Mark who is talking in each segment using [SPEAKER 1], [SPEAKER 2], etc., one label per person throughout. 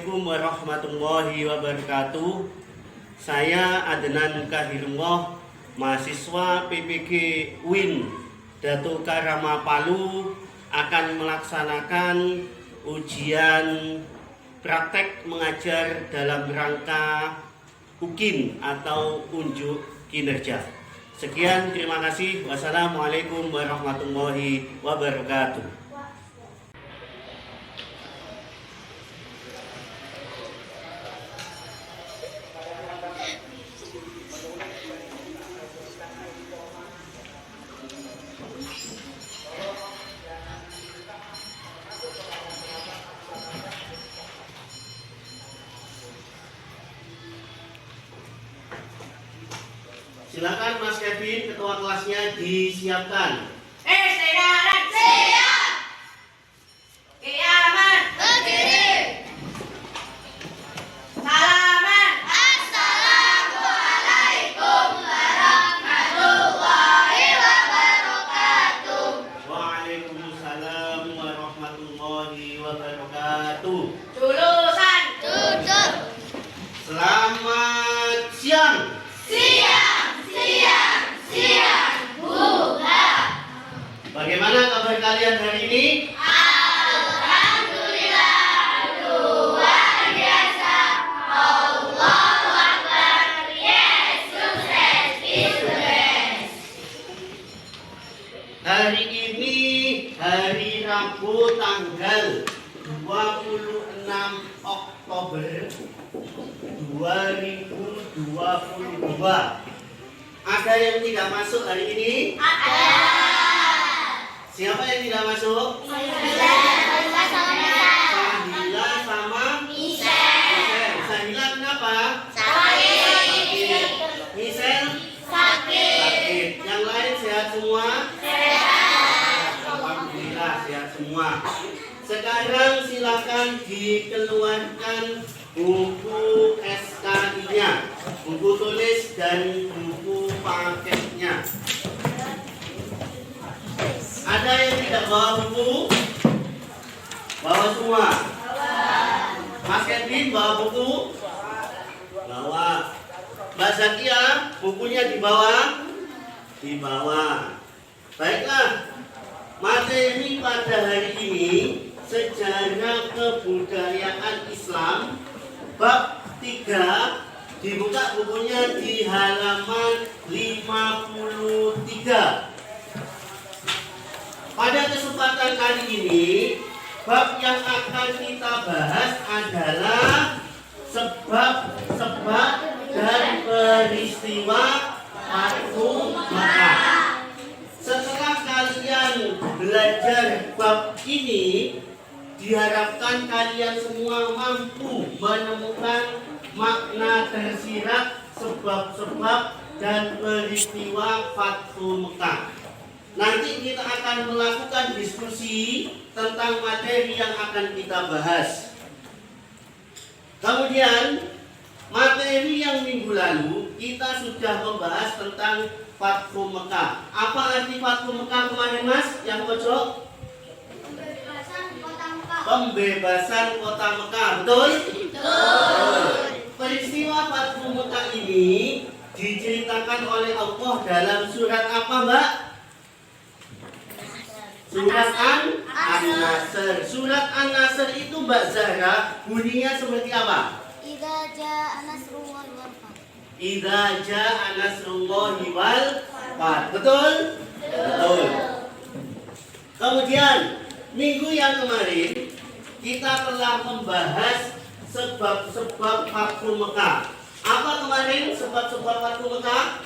[SPEAKER 1] Assalamualaikum warahmatullahi wabarakatuh. Saya Adnan Kahirullah, mahasiswa PPG UIN Datuk Karama Palu, akan melaksanakan ujian praktek mengajar dalam rangka UKIN atau unjuk kinerja. Sekian, terima kasih. Wassalamualaikum warahmatullahi wabarakatuh. Silakan Mas Kevin, ketua kelasnya disiapkan.
[SPEAKER 2] Istirahat siap. Kiamat berdiri. Salaman. Assalamualaikum warahmatullahi wabarakatuh.
[SPEAKER 1] Waalaikumsalam warahmatullahi wabarakatuh.
[SPEAKER 2] Jurusan duduk.
[SPEAKER 1] Selamat siang. Bagaimana kabar kalian hari ini?
[SPEAKER 2] Alhamdulillah, luar biasa. Allahu Akbar. Yesus Kristus.
[SPEAKER 1] Hari ini hari Rabu tanggal 26 Oktober 2022. Ada yang tidak masuk hari ini?
[SPEAKER 2] Ada.
[SPEAKER 1] Siapa yang tidak masuk? Sahila sama Misel. Sahila kenapa? Sakit. Misel? Sakit. Yang lain sehat semua? Sehat. Alhamdulillah sehat semua. Sekarang silakan dikeluarkan buku SKI-nya, buku tulis dan buku paketnya. Ada yang tidak bawa buku? Bawa semua? Mas Kevin bawa buku? Bawa. Mbak Zakia, bukunya dibawa? Dibawa. Baiklah, materi pada hari ini sejarah kebudayaan Islam bab 3, dibuka bukunya di halaman 53. Pada kesempatan kali ini, bab yang akan kita bahas adalah sebab-sebab dan peristiwa Fathu Makkah. Setelah kalian belajar bab ini, diharapkan kalian semua mampu menemukan makna tersirat sebab-sebab dan peristiwa Fathu Makkah. Nanti kita akan melakukan diskusi tentang materi yang akan kita bahas. Kemudian, materi yang minggu lalu kita sudah membahas tentang Fathu Makkah. Apa arti Fathu Makkah kemarin, Mas? Yang pojok? Pembebasan kota Mekah. Betul? Betul. Peristiwa Fathu Makkah ini diceritakan oleh Allah dalam surat apa, Mbak? Surat An-Nasr. Surat An-Nasr itu, Mbak Zahra, bunyinya seperti apa?
[SPEAKER 3] Idza jaa nasrullahi wal fath.
[SPEAKER 1] Idza jaa nasrullahi wal fath. Betul? Betul. Kemudian, minggu yang kemarin kita telah membahas sebab-sebab Fathu Makkah. Apa kemarin sebab-sebab Fathu Makkah?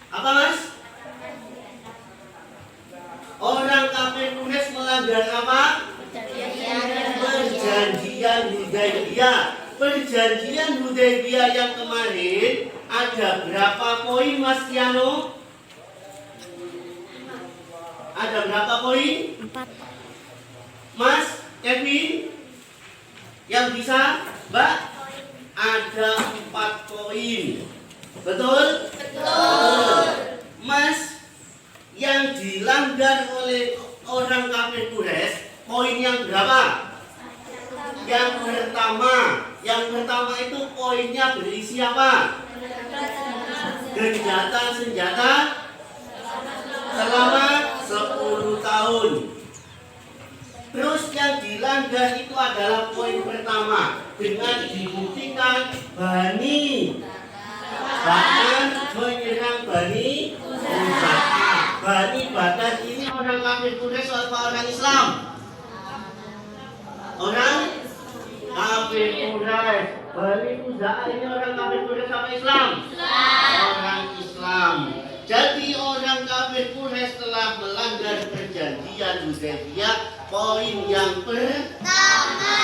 [SPEAKER 1] Apa, Mas? Orang kafir Quraisy melanggar apa? Perjanjian Hudaybiyah. Perjanjian Hudaybiyah yang kemarin ada berapa poin, Mas Tiano? Ada berapa poin?
[SPEAKER 3] 4.
[SPEAKER 1] Mas Kevin? Yang bisa? Mbak? Ada 4 poin. Betul? Betul. Mas, yang dilanggar oleh orang kafir Quraisy poin yang berapa? Yang pertama itu poinnya berisi apa? Gencatan senjata selama 10 tahun. Terus yang dilanggar itu adalah poin pertama dengan dibuktikan Bani bahkan menyerang Bani Bakar. Bani Bakar ini orang kafir Quraisy atau orang Islam? Orang kafir Quraisy. Bani Uzaa ini orang kafir Quraisy apa Islam? Orang Islam. Jadi orang kafir Quraisy telah melanggar perjanjian Hudaybiyah, poin yang pertama.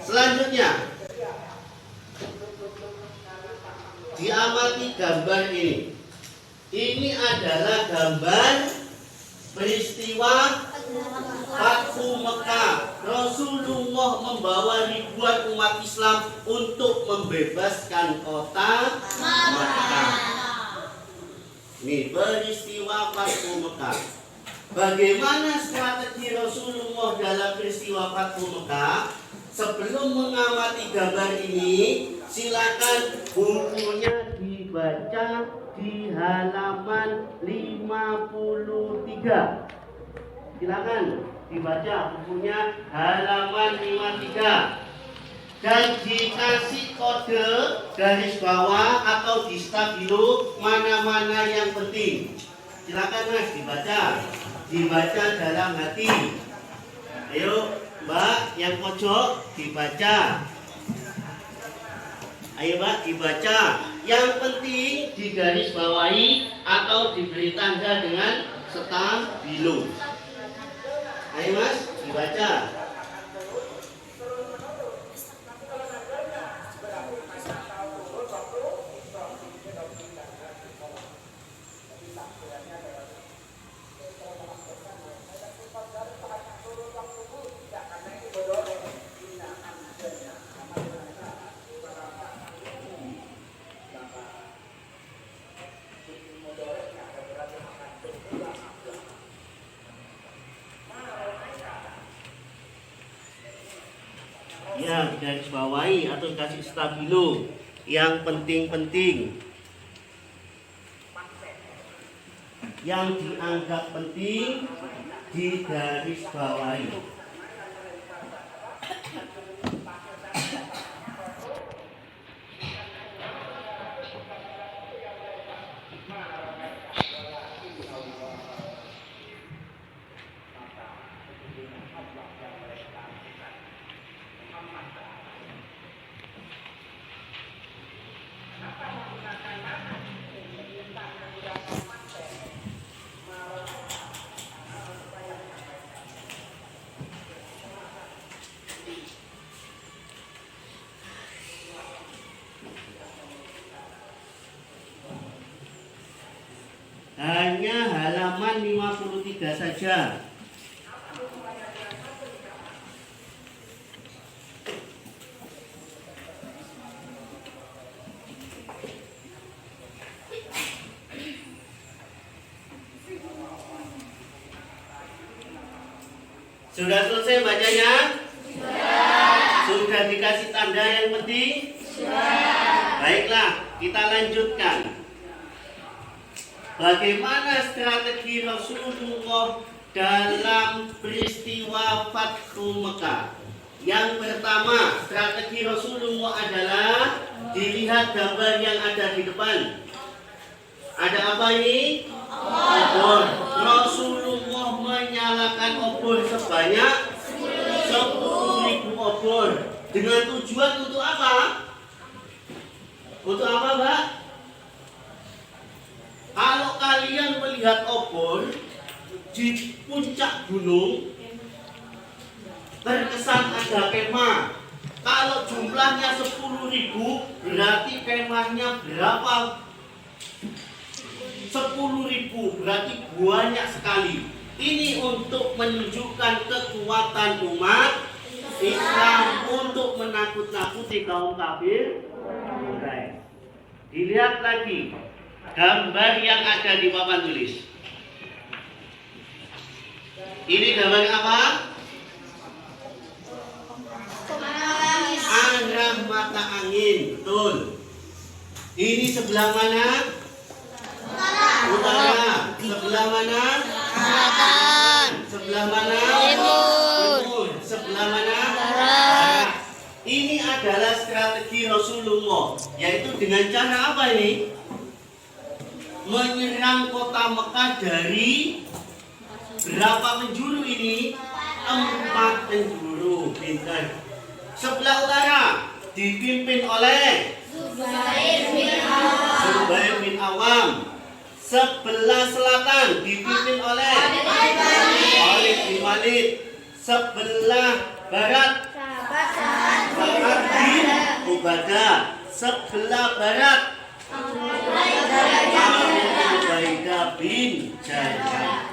[SPEAKER 1] Selanjutnya, diamati gambar ini. Ini adalah gambar peristiwa Fathu Mekah. Rasulullah membawa ribuan umat Islam untuk membebaskan kota Mekah. Ini peristiwa Fathu Mekah. Bagaimana strategi Rasulullah dalam peristiwa Fathu Mekah? Sebelum mengamati gambar ini, silakan bukunya dibaca di halaman 53. Silakan dibaca bukunya halaman 53. Dan dikasih kode garis bawah atau di stabilo mana-mana yang penting. Silakan Mas dibaca dalam hati. Ayo Mbak yang pojok dibaca. Ayo Mbak dibaca. Yang penting digaris bawahi atau diberi tanda dengan stabilo. Ayo Mas dibaca. Ya, garis bawahi atau kasih stabilo. Yang penting-penting, yang dianggap penting di garis bawahi. Hanya halaman 53 saja. Sudah selesai bacanya? Sudah dikasih tanda yang penting? Baiklah, kita lanjutkan. Bagaimana strategi Rasulullah dalam peristiwa Fathu Mekah? Yang pertama, strategi Rasulullah adalah dilihat gambar yang ada di depan. Ada apa ini? Obor. Rasulullah menyalakan obor sebanyak 10.000 obor. Dengan tujuan untuk apa? Untuk apa, Mbak? Kalau kalian melihat obor di puncak gunung, terkesan ada kemah. Kalau jumlahnya 10.000, berarti kemahnya berapa? 10.000, berarti banyak sekali. Ini untuk menunjukkan kekuatan umat Islam untuk menakut-nakuti kaum kafir. Dilihat lagi gambar yang ada di papan tulis. Ini gambar apa? Arah mata angin. Betul. Ini sebelah mana? Utara. Sebelah mana?
[SPEAKER 3] Selatan.
[SPEAKER 1] Sebelah mana?
[SPEAKER 3] Timur.
[SPEAKER 1] Sebelah mana?
[SPEAKER 3] Barat.
[SPEAKER 1] Ini adalah strategi Rasulullah, yaitu dengan cara apa ini? Menyerang kota Mekah dari berapa penjuru ini? 4 penjuru. Pintar. Sebelah utara dipimpin oleh Zubair bin Awam. Sebelah selatan dipimpin oleh Khalid bin Walid. Sebelah barat Sa'ad bin Ubadah. Sebelah barat Ubaidah bin Jarrah.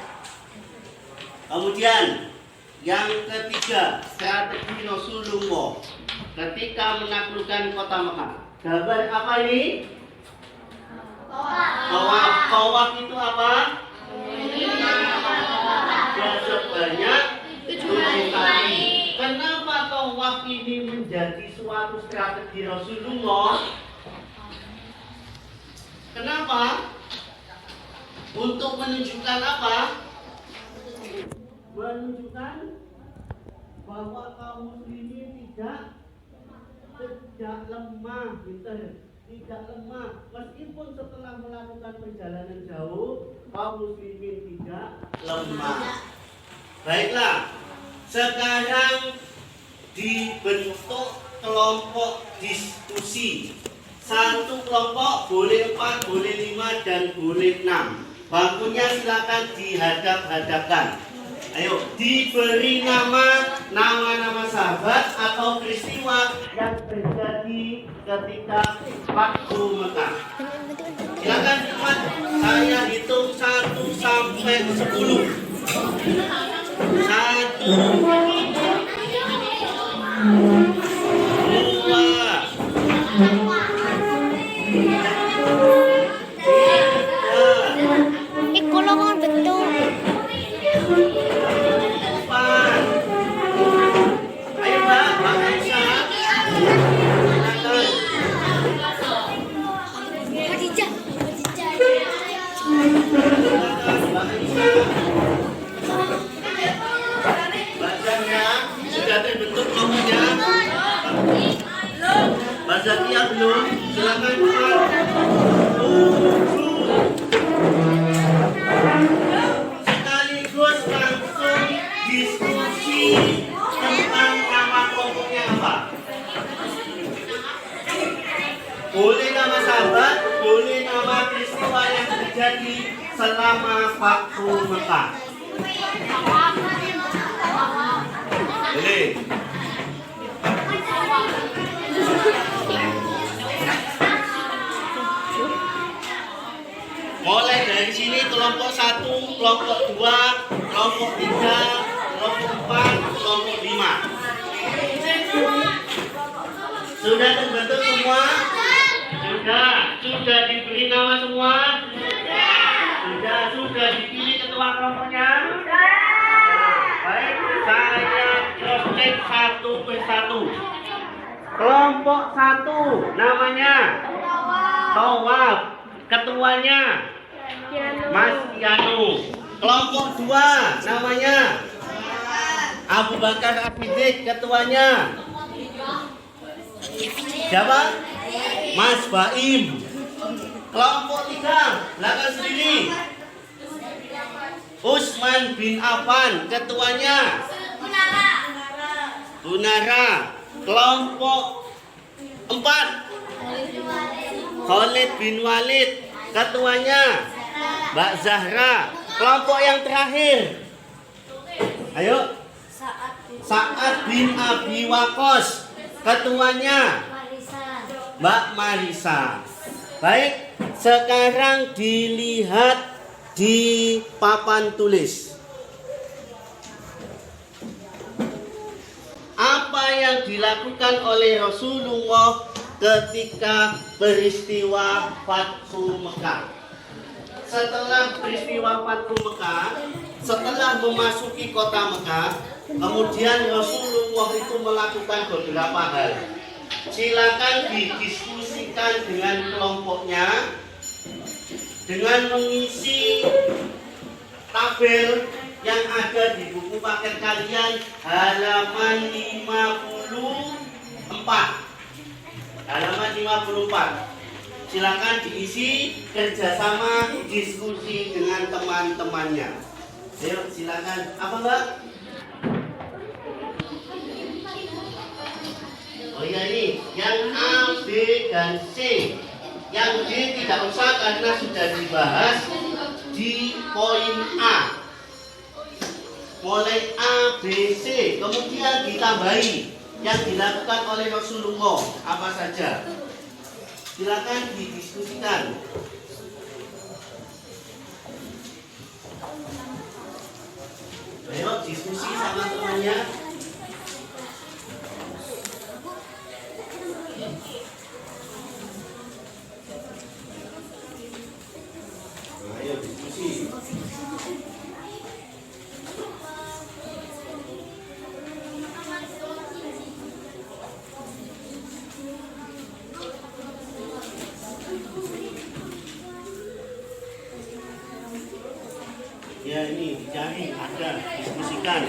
[SPEAKER 1] Kemudian yang ketiga, strategi Rasulullah ketika menaklukkan kota Mekah. Gambar apa ini? Tawaf. Tawaf itu apa? Sebanyak 7 kali. Kenapa tawaf ini menjadi suatu strategi Rasulullah? Kenapa? Untuk menunjukkan apa? Menunjukkan bahwa kaum muslimin tidak lemah, tidak lemah. Meskipun setelah melakukan perjalanan jauh, kaum muslimin tidak lemah. Baiklah, sekarang dibentuk kelompok diskusi. Satu kelompok boleh 4, boleh 5, dan boleh 6. Bangkunya silakan dihadap-hadapkan. Ayo, diberi nama sahabat atau peristiwa yang terjadi ketika Fathu Mekah. Silakan cepat, saya hitung 1 sampai 10. 1, 2, 3,
[SPEAKER 3] Kulungan betul.
[SPEAKER 1] 4. Ayo Mbak, Mbak Aisyah. Silakan.
[SPEAKER 3] Khadijah.
[SPEAKER 1] Silakan Mbak Aisyah. Mbak Zahra, sudah terbentuk kelompoknya? Mbak Zakia belum? Silakan Pak. Sekaligus langsung diskusi tentang nama kelompoknya apa? Boleh nama sahabat, boleh nama peristiwa yang terjadi selama Fathu Mekah. Boleh. Mulai dari sini kelompok 1, kelompok 2, kelompok 3, kelompok 4, kelompok 5. Sudah terbentuk semua? Sudah diberi nama semua? Sudah dipilih ketua kelompoknya? Baik, saya cross check 1 persatu. Kelompok 1 namanya Tawaf. Ketuanya Mas Yanu. Kelompok 2 namanya Abu Bakar Afidik. Ketuanya siapa? Mas Baim. Kelompok 3 belakang sendiri Usman bin Affan. Ketuanya Bunara. Kelompok 4 Khalid bin Walid. Ketuanya Mbak Zahra. Kelompok yang terakhir, ayo, Sa'ad bin Abi Waqqas. Ketuanya Mbak Marisa. Baik, sekarang dilihat di papan tulis. Apa yang dilakukan oleh Rasulullah ketika peristiwa Fathu Mekah? Setelah peristiwa Fathu Mekah, setelah memasuki kota Mekah, Kemudian Rasulullah itu melakukan beberapa hal. Silakan didiskusikan dengan kelompoknya dengan mengisi tabel yang ada di buku paket kalian halaman 54. Halaman 54. Silakan diisi kerjasama diskusi dengan teman-temannya. Ayo silakan. Apa Mbak? Oh iya ini yang A, B, dan C. Yang D tidak usah karena sudah dibahas di poin A. Mulai A, B, C. Kemudian ditambahi yang dilakukan oleh Rasulullah apa saja. Silakan didiskusikan. Ayo diskusi sama temannya. Ayo diskusi. Ya ini dicari, ada, diskusikan,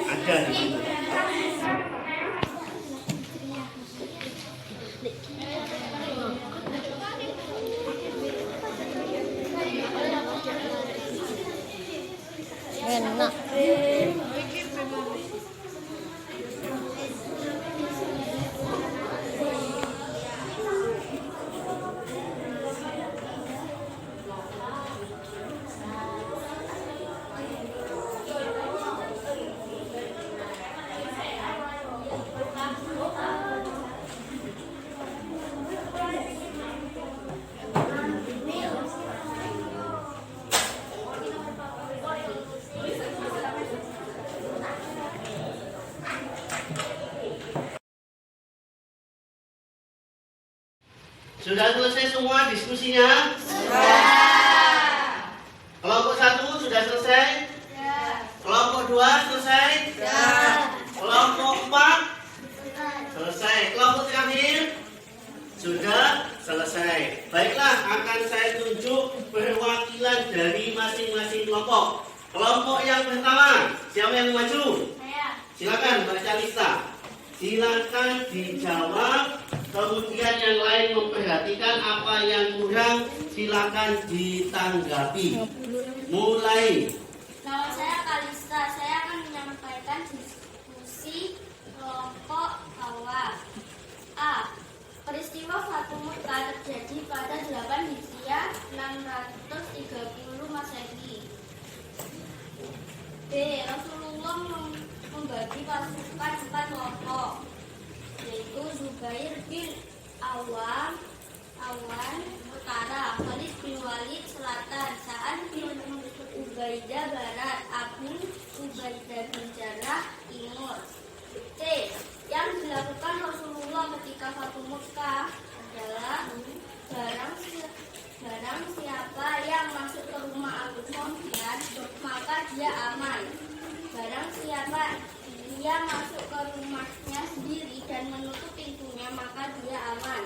[SPEAKER 1] ada di sini.
[SPEAKER 3] Enak.
[SPEAKER 1] Sudah selesai semua diskusinya? Kelompok 1 sudah selesai? Kelompok 2 selesai? Kelompok 4 selesai. Kelompok terakhir sudah selesai. Baiklah, akan saya tunjuk perwakilan dari masing-masing kelompok. Kelompok yang pertama, siapa yang maju? Silakan baca lista. Silakan dijawab. Kemudian yang lain memperhatikan apa yang kurang, silakan ditanggapi. Mulai.
[SPEAKER 2] Nama saya Kalista, saya akan menyampaikan diskusi kelompok bawah. A. Peristiwa Fatu Mekah terjadi pada 8 Hijriah 630 Masehi. B. Rasulullah membagi pasukan 4 kelompok, yaitu Zubair bin Awam utara, Khalid bin Walid selatan, Sa'ad bin Ubaidah barat, Abu Ubaidah bin Jarrah timur. C. Yang dilakukan Rasulullah ketika Fatu Mekah adalah barang siapa yang masuk ke rumah Abu Sufyan maka dia aman. Barang siapa dia masuk ke rumahnya sendiri dan menutup pintunya maka dia aman.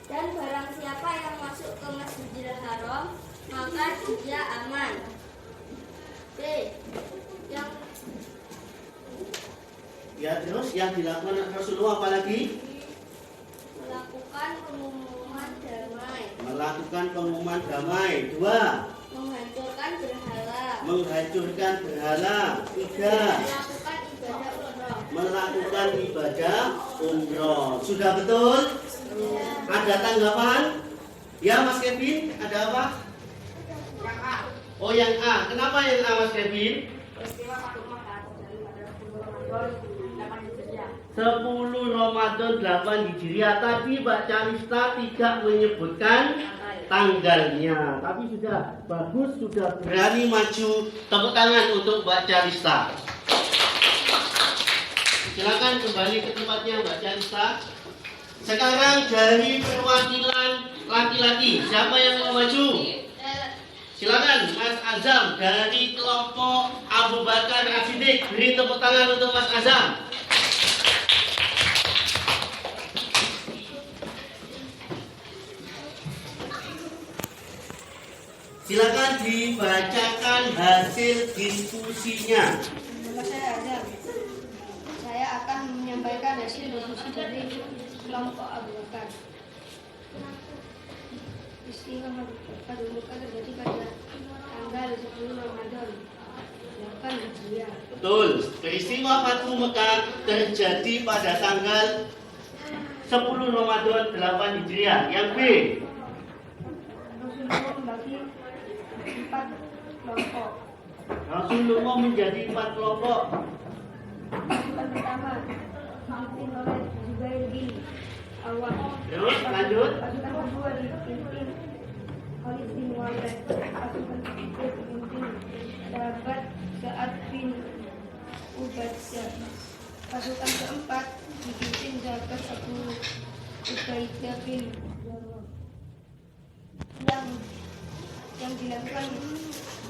[SPEAKER 2] Dan barang siapa yang masuk ke Masjidil Haram maka dia aman. D. Yang
[SPEAKER 1] Ya terus yang dilakukan Rasulullah apa lagi?
[SPEAKER 2] melakukan pengumuman damai,
[SPEAKER 1] Melakukan pengumuman damai. 2.
[SPEAKER 2] menghancurkan berhala,
[SPEAKER 1] Menghancurkan berhala. 3.
[SPEAKER 2] melakukan ibadah umroh.
[SPEAKER 1] Melakukan ibadah umroh. Sudah betul? Ada tanggapan? Ya Mas Kevin, ada apa?
[SPEAKER 2] Yang A.
[SPEAKER 1] Oh yang A. Kenapa yang A Mas Kevin?
[SPEAKER 2] Peristiwa Fatu Mekah terjadi pada 10
[SPEAKER 1] Ramadan 8 Hijriah. Tadi Mbak Calista tidak menyebutkan tanggalnya. Tapi sudah bagus, sudah berani maju. Tepuk tangan untuk Mbak Calista. Silakan kembali ke tempatnya Mbak Calista. Sekarang dari perwakilan laki-laki, siapa yang mau maju? Silakan Mas Azam dari kelompok Abu Bakar As-Siddiq. Beri tepuk tangan untuk Mas Azam. Silakan dibacakan hasil diskusinya.
[SPEAKER 2] Nama saya Azam. Saya akan menyampaikan hasil diskusi dari kelompok Abu Bakar. Peristiwa Fathu Mekah terjadi pada tanggal 10 Ramadan 8 Hijriah.
[SPEAKER 1] Betul. Peristiwa Fathu Mekah terjadi pada tanggal 10 Ramadan 8 Hijriah. Yang B.
[SPEAKER 2] Rasulullah membagi 4 kelompok.
[SPEAKER 1] Rasulullah menjadi 4 kelompok.
[SPEAKER 2] Pasukan pertama dipimpin oleh Zubair bin Awam.
[SPEAKER 1] Terus lanjut.
[SPEAKER 2] Pasukan kedua dipimpin Khalid bin Walid. Pasukan ketiga dipimpin sahabat Sa'ad bin Ubadah. Pasukan keempat dipimpin sahabat Abu Ubaidah bin Jarrah. Yang dilakukan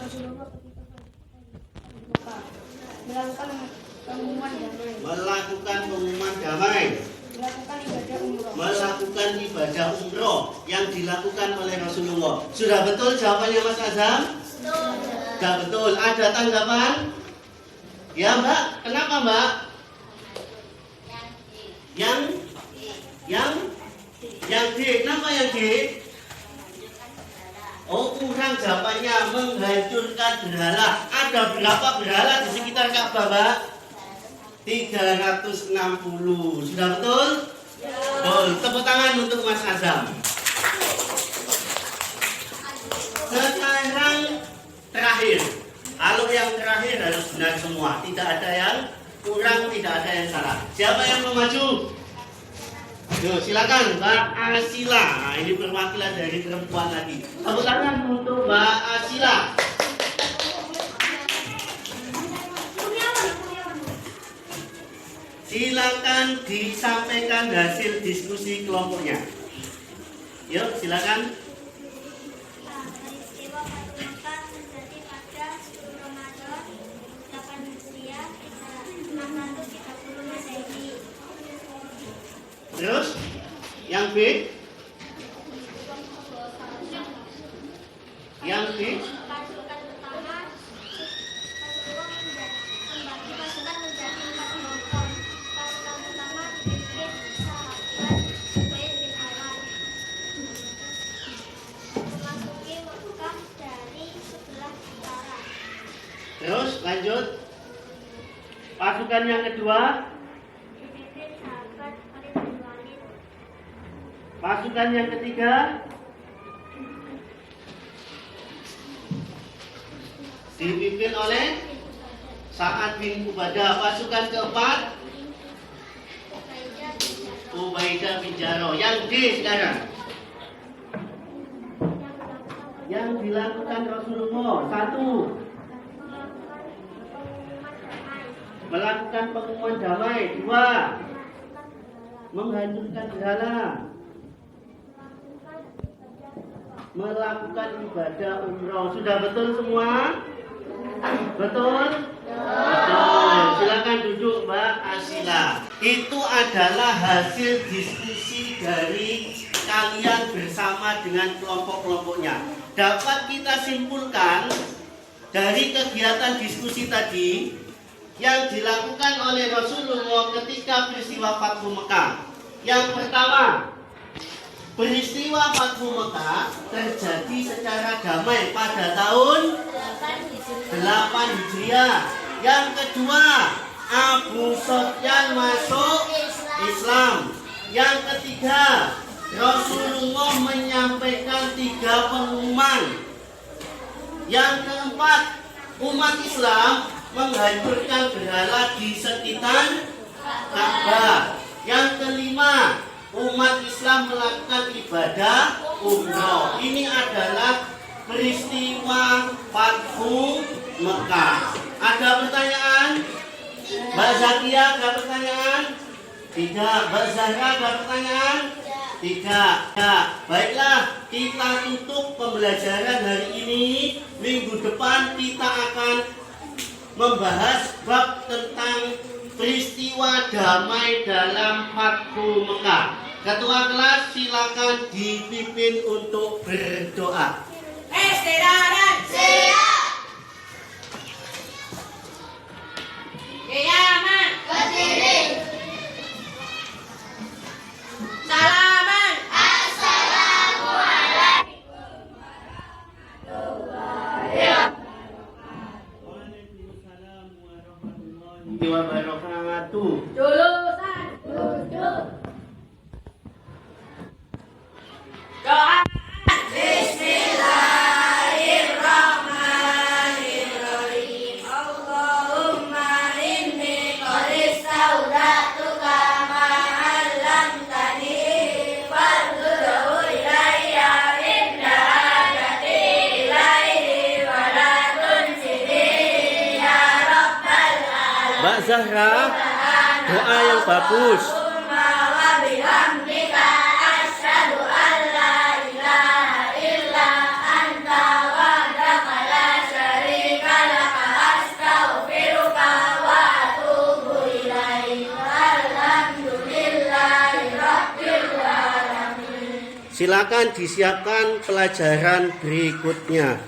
[SPEAKER 2] Rasulullah ketika Mekah melakukan pengumuman damai,
[SPEAKER 1] Melakukan pengumuman damai.
[SPEAKER 2] melakukan ibadah umroh.
[SPEAKER 1] Melakukan ibadah umroh yang dilakukan oleh Rasulullah. Sudah betul jawabannya Mas Azam? Sudah betul. Ada tanggapan? Ya Mbak, kenapa Mbak? Yang D, kenapa yang D? Oh, kurang jawabannya, menghancurkan berhala. Ada berapa berhala di sekitar Ka'bah, Mbak? 360. Sudah betul? Betul. Tepuk tangan untuk Mas Azam. Sekarang terakhir. Kalau yang terakhir harus benar semua. Tidak ada yang kurang, tidak ada yang salah. Siapa yang mau maju? Yuk, silakan Mbak Asila. Nah, ini perwakilan dari perempuan lagi. Tepuk tangan untuk Mbak Asila. Silakan disampaikan hasil diskusi kelompoknya. Yuk, silakan.
[SPEAKER 2] Peristiwa Fathu Mekah terjadi pada 10 Ramadan 8 Hijriah 630 Masehi.
[SPEAKER 1] Terus, yang B. Yang B.
[SPEAKER 2] Pasukan pertama Rasulullah membagi pasukan menjadi 4 kelompok. Pasukan pertama dipimpin sahabat Zubair bin Awam. Memasuki Mekah dari sebelah utara.
[SPEAKER 1] Terus, lanjut. Pasukan yang kedua.
[SPEAKER 2] Dipimpin sahabat Khalid bin Walid.
[SPEAKER 1] Pasukan yang ketiga. Dipimpin oleh Sa'ad bin Ubadah. Pasukan keempat.
[SPEAKER 2] Ubaidah bin Jarrah.
[SPEAKER 1] Ubaidah bin Jarrah. Yang D sekarang. Yang dilakukan Rasulullah. 1. Melakukan pengumuman damai. 2. Menghancurkan berhala. Melakukan ibadah umroh. Sudah betul semua? Betul? Betul. Silakan duduk Mbak Asila. Itu adalah hasil diskusi dari kalian bersama dengan kelompok-kelompoknya. Dapat kita simpulkan dari kegiatan diskusi tadi yang dilakukan oleh Rasulullah ketika peristiwa Fathu Mekah. Yang pertama, peristiwa Fathu Mekah terjadi secara damai pada tahun 8 Hijriah. Yang kedua, Abu Sufyan masuk Islam. Yang ketiga, Rasulullah menyampaikan 3 pengumuman. Yang keempat, umat Islam menghancurkan berhala di sekitar Ka'bah. Yang kelima, umat Islam melakukan ibadah umroh. Ini adalah peristiwa Fathu Mekah. Ada pertanyaan? Mbak Zakia ada pertanyaan? Tidak. Mbak Zahra ada pertanyaan? Tidak. Ya, baiklah, kita tutup pembelajaran hari ini. Minggu depan kita akan membahas bab tentang peristiwa damai dalam Fathu Mekah. Ketua kelas silakan dipimpin untuk berdoa.
[SPEAKER 4] Istirahat. Siap. Kiamat. Berdiri. Salaman.
[SPEAKER 1] Waalaikumsalam warahmatullahi wabarakatuh.
[SPEAKER 4] Julusan. Duduk. Doa. Bismillahirrahmanirrahim. Allahumma inni qad istawda'tuka ma 'allamtani fardhu ilayya inda hajati ilaihi wa la tunsini ya rabbal alamin.
[SPEAKER 1] Mbak Zahra, doa yang bagus.
[SPEAKER 4] Allahumma wa bihamdika asyhadu an la ilaha illa anta wahdaka la syarika laka astaghfiruka wa atubu ilaik. Alhamdulillahi rabbil alamin.
[SPEAKER 1] Silakan disiapkan pelajaran berikutnya.